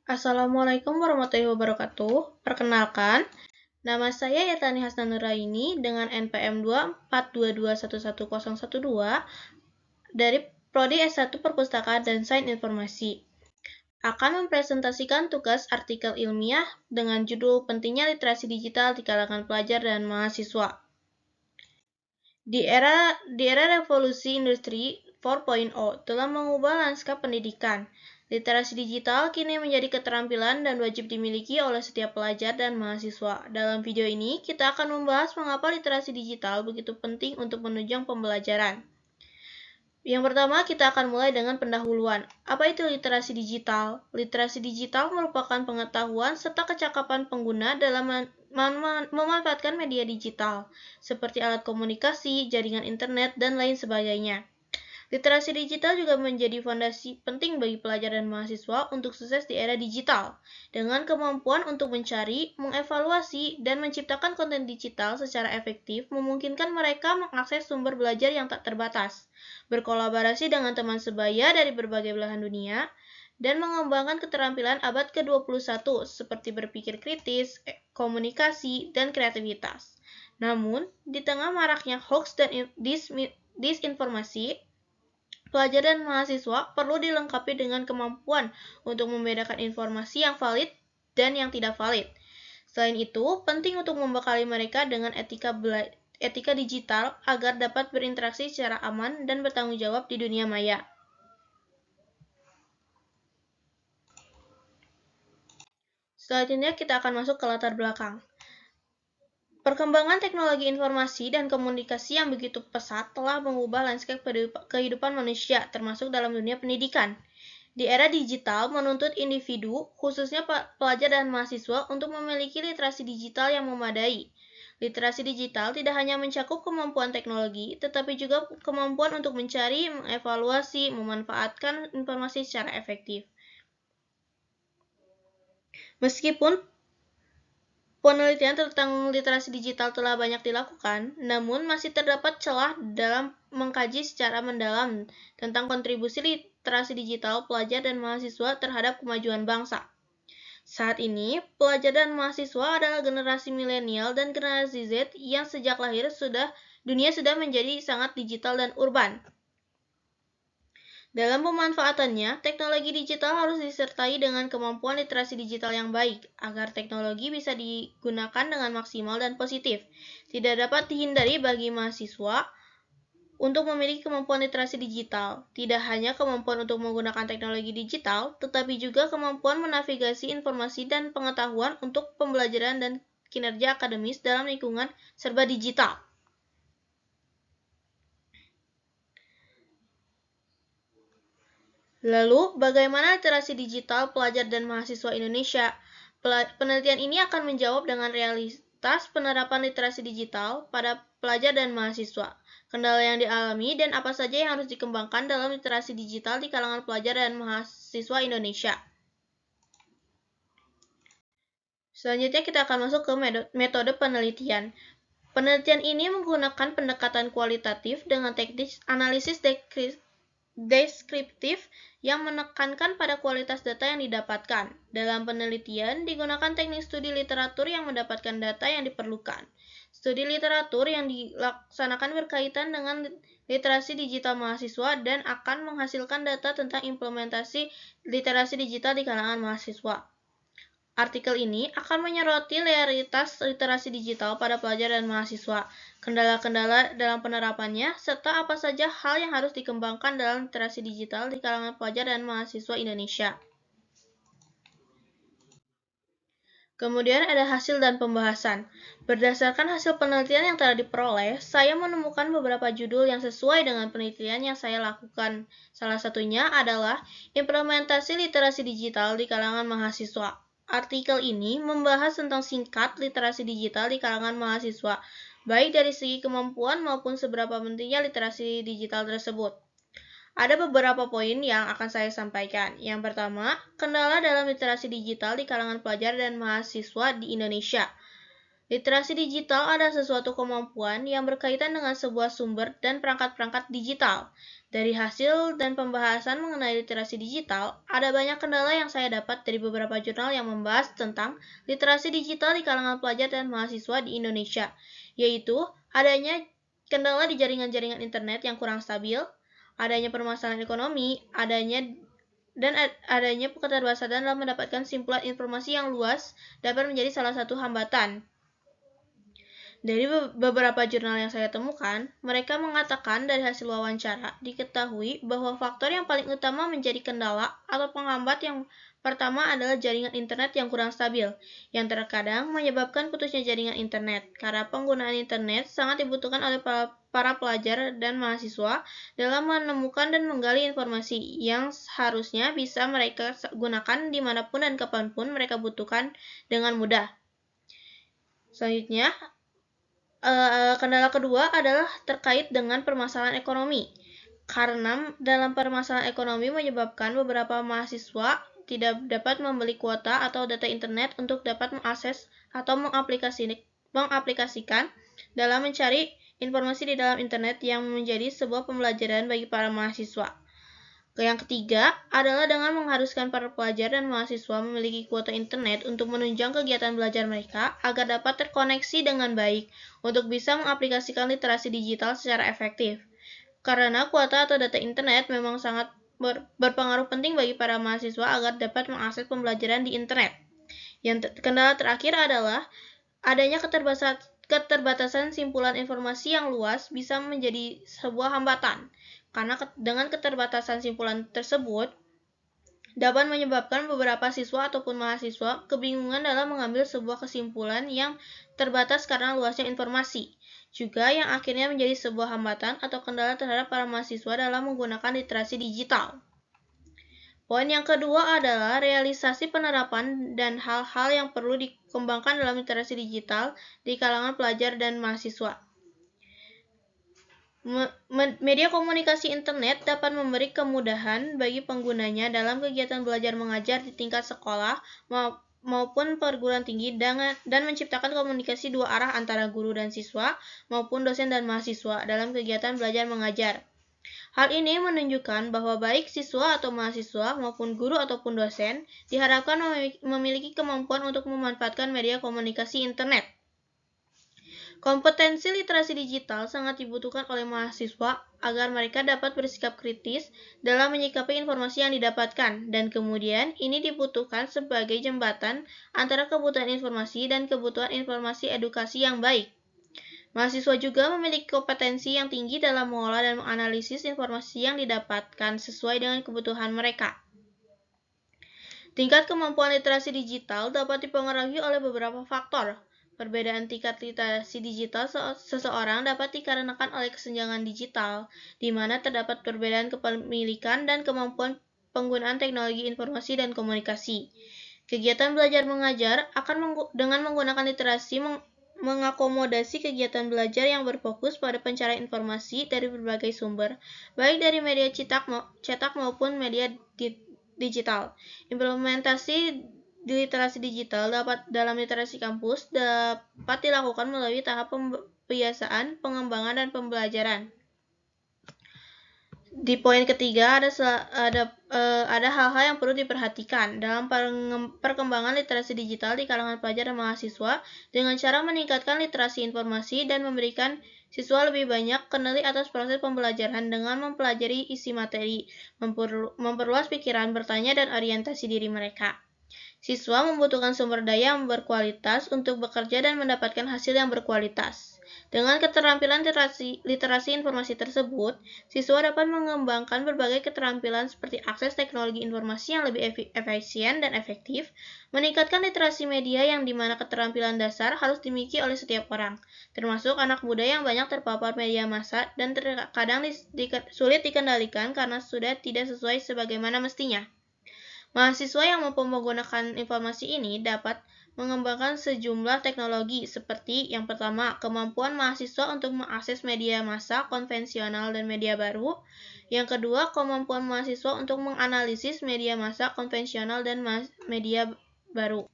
Assalamualaikum warahmatullahi wabarakatuh. Perkenalkan, nama saya Yatani Hasnanuraini dengan NPM 242211012 dari Prodi S1 Perpustakaan dan Sains Informasi. Akan mempresentasikan tugas artikel ilmiah dengan judul Pentingnya Literasi Digital di Kalangan Pelajar dan Mahasiswa. Di era revolusi industri 4.0 telah mengubah lanskap pendidikan. Literasi digital kini menjadi keterampilan dan wajib dimiliki oleh setiap pelajar dan mahasiswa. Dalam video ini, kita akan membahas mengapa literasi digital begitu penting untuk menunjang pembelajaran. Yang pertama, kita akan mulai dengan pendahuluan. Apa itu literasi digital? Literasi digital merupakan pengetahuan serta kecakapan pengguna dalam memanfaatkan media digital, seperti alat komunikasi, jaringan internet, dan lain sebagainya. Literasi digital juga menjadi fondasi penting bagi pelajar dan mahasiswa untuk sukses di era digital, dengan kemampuan untuk mencari, mengevaluasi, dan menciptakan konten digital secara efektif memungkinkan mereka mengakses sumber belajar yang tak terbatas, berkolaborasi dengan teman sebaya dari berbagai belahan dunia, dan mengembangkan keterampilan abad ke-21 seperti berpikir kritis, komunikasi, dan kreativitas. Namun, di tengah maraknya hoax dan disinformasi, pelajar dan mahasiswa perlu dilengkapi dengan kemampuan untuk membedakan informasi yang valid dan yang tidak valid. Selain itu, penting untuk membekali mereka dengan etika digital agar dapat berinteraksi secara aman dan bertanggung jawab di dunia maya. Selanjutnya kita akan masuk ke latar belakang. Perkembangan teknologi informasi dan komunikasi yang begitu pesat telah mengubah lanskap kehidupan manusia, termasuk dalam dunia pendidikan. Di era digital menuntut individu, khususnya pelajar dan mahasiswa, untuk memiliki literasi digital yang memadai. Literasi digital tidak hanya mencakup kemampuan teknologi, tetapi juga kemampuan untuk mencari, mengevaluasi, memanfaatkan informasi secara efektif. Meskipun penelitian tentang literasi digital telah banyak dilakukan, namun masih terdapat celah dalam mengkaji secara mendalam tentang kontribusi literasi digital pelajar dan mahasiswa terhadap kemajuan bangsa. Saat ini, pelajar dan mahasiswa adalah generasi milenial dan generasi Z yang sejak lahir dunia sudah menjadi sangat digital dan urban. Dalam pemanfaatannya, teknologi digital harus disertai dengan kemampuan literasi digital yang baik, agar teknologi bisa digunakan dengan maksimal dan positif. Tidak dapat dihindari bagi mahasiswa untuk memiliki kemampuan literasi digital. Tidak hanya kemampuan untuk menggunakan teknologi digital, tetapi juga kemampuan menavigasi informasi dan pengetahuan untuk pembelajaran dan kinerja akademis dalam lingkungan serba digital. Lalu, bagaimana literasi digital pelajar dan mahasiswa Indonesia? Penelitian ini akan menjawab dengan realitas penerapan literasi digital pada pelajar dan mahasiswa, kendala yang dialami, dan apa saja yang harus dikembangkan dalam literasi digital di kalangan pelajar dan mahasiswa Indonesia. Selanjutnya kita akan masuk ke metode penelitian. Penelitian ini menggunakan pendekatan kualitatif dengan teknik analisis deskriptif yang menekankan pada kualitas data yang didapatkan. Dalam penelitian, digunakan teknik studi literatur yang mendapatkan data yang diperlukan. Studi literatur yang dilaksanakan berkaitan dengan literasi digital mahasiswa dan akan menghasilkan data tentang implementasi literasi digital di kalangan mahasiswa. Artikel ini akan menyoroti realitas literasi digital pada pelajar dan mahasiswa, kendala-kendala dalam penerapannya, serta apa saja hal yang harus dikembangkan dalam literasi digital di kalangan pelajar dan mahasiswa Indonesia. Kemudian ada hasil dan pembahasan. Berdasarkan hasil penelitian yang telah diperoleh, saya menemukan beberapa judul yang sesuai dengan penelitian yang saya lakukan. Salah satunya adalah implementasi literasi digital di kalangan mahasiswa. Artikel ini membahas tentang singkat literasi digital di kalangan mahasiswa, baik dari segi kemampuan maupun seberapa pentingnya literasi digital tersebut. Ada beberapa poin yang akan saya sampaikan. Yang pertama, kendala dalam literasi digital di kalangan pelajar dan mahasiswa di Indonesia. Literasi digital adalah sesuatu kemampuan yang berkaitan dengan sebuah sumber dan perangkat-perangkat digital. Dari hasil dan pembahasan mengenai literasi digital, ada banyak kendala yang saya dapat dari beberapa jurnal yang membahas tentang literasi digital di kalangan pelajar dan mahasiswa di Indonesia, yaitu adanya kendala di jaringan-jaringan internet yang kurang stabil, adanya permasalahan ekonomi, adanya keterbatasan dalam mendapatkan simpulan informasi yang luas dapat menjadi salah satu hambatan. Dari beberapa jurnal yang saya temukan, mereka mengatakan dari hasil wawancara diketahui bahwa faktor yang paling utama menjadi kendala atau penghambat yang pertama adalah jaringan internet yang kurang stabil, yang terkadang menyebabkan putusnya jaringan internet, karena penggunaan internet sangat dibutuhkan oleh para pelajar dan mahasiswa dalam menemukan dan menggali informasi yang seharusnya bisa mereka gunakan dimanapun dan kapanpun mereka butuhkan dengan mudah. Selanjutnya, kendala kedua adalah terkait dengan permasalahan ekonomi. Karena dalam permasalahan ekonomi menyebabkan beberapa mahasiswa tidak dapat membeli kuota atau data internet untuk dapat mengakses atau mengaplikasikan dalam mencari informasi di dalam internet yang menjadi sebuah pembelajaran bagi para mahasiswa. Yang ketiga adalah dengan mengharuskan para pelajar dan mahasiswa memiliki kuota internet untuk menunjang kegiatan belajar mereka agar dapat terkoneksi dengan baik untuk bisa mengaplikasikan literasi digital secara efektif. Karena kuota atau data internet memang sangat berpengaruh penting bagi para mahasiswa agar dapat mengakses pembelajaran di internet. Kendala terakhir adalah adanya keterbatasan simpulan informasi yang luas bisa menjadi sebuah hambatan. Karena dengan keterbatasan simpulan tersebut dapat menyebabkan beberapa siswa ataupun mahasiswa kebingungan dalam mengambil sebuah kesimpulan yang terbatas karena luasnya informasi. Juga yang akhirnya menjadi sebuah hambatan atau kendala terhadap para mahasiswa dalam menggunakan literasi digital. Poin yang kedua adalah realisasi penerapan dan hal-hal yang perlu dikembangkan dalam literasi digital di kalangan pelajar dan mahasiswa. Media komunikasi internet dapat memberi kemudahan bagi penggunanya dalam kegiatan belajar mengajar di tingkat sekolah maupun perguruan tinggi dan menciptakan komunikasi dua arah antara guru dan siswa maupun dosen dan mahasiswa dalam kegiatan belajar mengajar. Hal ini menunjukkan bahwa baik siswa atau mahasiswa maupun guru ataupun dosen diharapkan memiliki kemampuan untuk memanfaatkan media komunikasi internet. Kompetensi literasi digital sangat dibutuhkan oleh mahasiswa agar mereka dapat bersikap kritis dalam menyikapi informasi yang didapatkan, dan kemudian ini dibutuhkan sebagai jembatan antara kebutuhan informasi dan kebutuhan informasi edukasi yang baik. Mahasiswa juga memiliki kompetensi yang tinggi dalam mengolah dan menganalisis informasi yang didapatkan sesuai dengan kebutuhan mereka. Tingkat kemampuan literasi digital dapat dipengaruhi oleh beberapa faktor. Perbedaan tingkat literasi digital seseorang dapat dikarenakan oleh kesenjangan digital, di mana terdapat perbedaan kepemilikan dan kemampuan penggunaan teknologi informasi dan komunikasi. Kegiatan belajar mengajar dengan menggunakan literasi mengakomodasi kegiatan belajar yang berfokus pada pencarian informasi dari berbagai sumber, baik dari media cetak maupun media digital. Implementasi literasi digital dalam literasi kampus dapat dilakukan melalui tahap pembiasaan, pengembangan, dan pembelajaran. Di poin ketiga ada hal-hal yang perlu diperhatikan dalam perkembangan literasi digital di kalangan pelajar dan mahasiswa dengan cara meningkatkan literasi informasi dan memberikan siswa lebih banyak kendali atas proses pembelajaran dengan mempelajari isi materi, memperluas pikiran, bertanya, dan orientasi diri mereka. Siswa membutuhkan sumber daya yang berkualitas untuk bekerja dan mendapatkan hasil yang berkualitas. Dengan keterampilan literasi informasi tersebut, siswa dapat mengembangkan berbagai keterampilan seperti akses teknologi informasi yang lebih efisien dan efektif, meningkatkan literasi media yang dimana keterampilan dasar harus dimiliki oleh setiap orang, termasuk anak muda yang banyak terpapar media massa dan terkadang sulit dikendalikan karena sudah tidak sesuai sebagaimana mestinya. Mahasiswa yang mampu menggunakan informasi ini dapat mengembangkan sejumlah teknologi seperti yang pertama, kemampuan mahasiswa untuk mengakses media massa konvensional dan media baru. Yang kedua, kemampuan mahasiswa untuk menganalisis media massa konvensional dan media baru.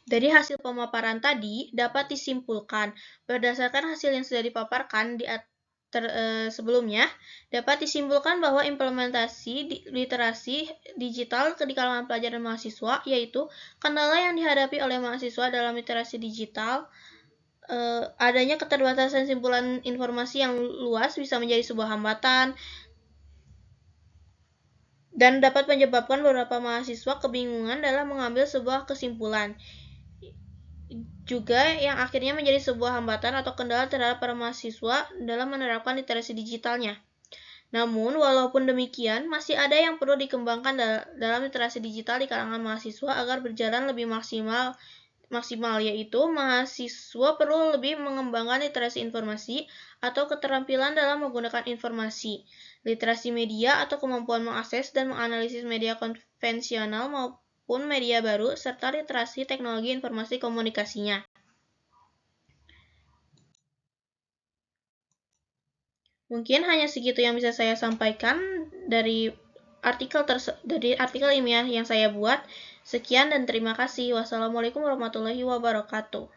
Dari hasil pemaparan tadi dapat disimpulkan, berdasarkan hasil yang sudah dipaparkan sebelumnya, dapat disimpulkan bahwa implementasi literasi digital di kalangan pelajar dan mahasiswa, yaitu kendala yang dihadapi oleh mahasiswa dalam literasi digital, adanya keterbatasan simpulan informasi yang luas bisa menjadi sebuah hambatan, dan dapat menyebabkan beberapa mahasiswa kebingungan dalam mengambil sebuah kesimpulan. Juga yang akhirnya menjadi sebuah hambatan atau kendala terhadap para mahasiswa dalam menerapkan literasi digitalnya. Namun, walaupun demikian, masih ada yang perlu dikembangkan dalam literasi digital di kalangan mahasiswa agar berjalan lebih maksimal, yaitu mahasiswa perlu lebih mengembangkan literasi informasi atau keterampilan dalam menggunakan informasi, literasi media atau kemampuan mengakses dan menganalisis media konvensional maupun media baru, serta literasi teknologi informasi komunikasinya. Mungkin hanya segitu yang bisa saya sampaikan dari artikel ilmiah yang saya buat. Sekian dan terima kasih. Wassalamualaikum warahmatullahi wabarakatuh.